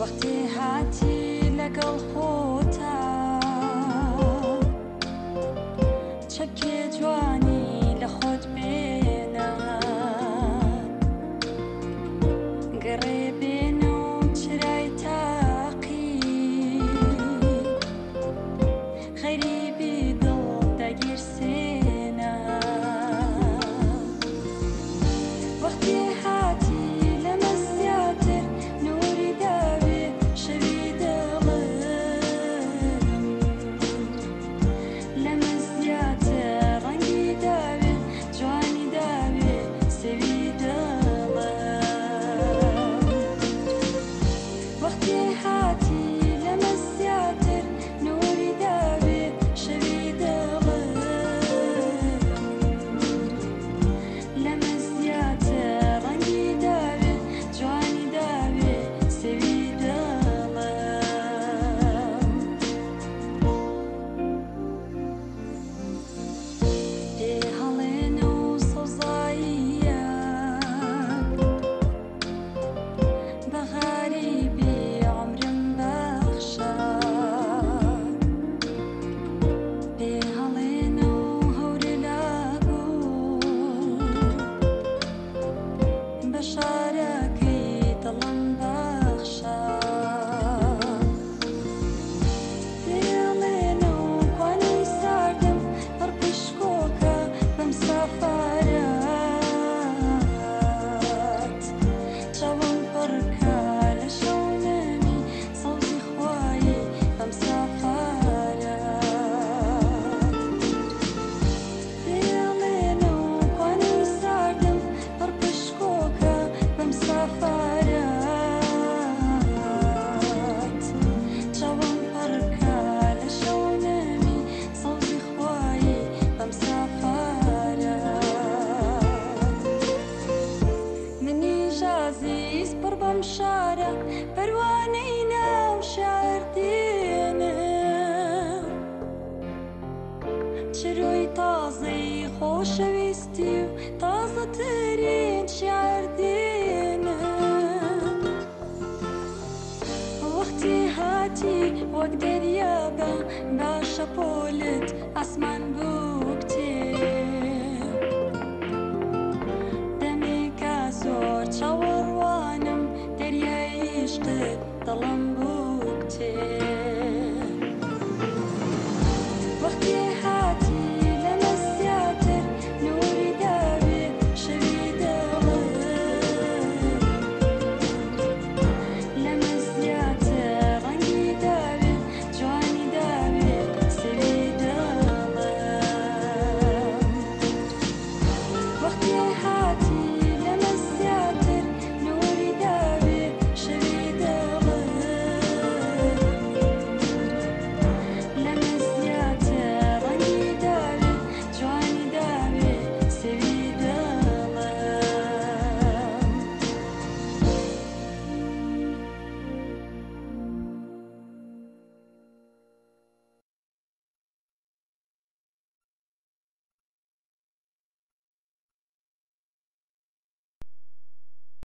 وەختی هاتی لەگەڵ خۆتە چەکێ جوانی لە خۆت بێنە گەڕێ بێنە و چرای تاقی غەریبی دڵ دەگیرسێنە وەختی هاتی لەمە زیاتر نوری داوێ شەوی دڵم لەمە زیاتر ڕەنگی داوێ جوانی داوێ سەوی دڵم وەختی هاتی لەمە زیاتر نوری داوێ شەوی دڵم لەمە زیاتر ڕەنگی داوێ جوانی داوێ سەوی دڵم پێ هەڵێنە و سەوزاییە بە غەریبی عومرم بەخشە پێ هەڵێنە و هەورە لاگوڵ بە شارەکەی دڵم بەخشە پێڵێنە و کوانەی ساردم هەر پشکۆکە بەم سەفەرەت چاوم پڕکە لە شەونەمی سەوزی خوایی بەم سەفەرەت پێڵێنە و کوانەی ساردم هەر پشکۆکە بەم سەفەرەت چاوم پڕکە لە شەونەمی سەوزی خوایی بەم سەفەرەت منیش عەزیز پڕ بەم شارە پەروانەی ناو شار دێنم چرۆی تازەی خۆشەویستی و تازەترین شیعر دێنم وەختی هاتی وەک دەریابە باشە پۆلت ئاسمان بووکتێ دەمێکە زۆر چاوەڕوانم دەریای عشقت دڵم بووکتێ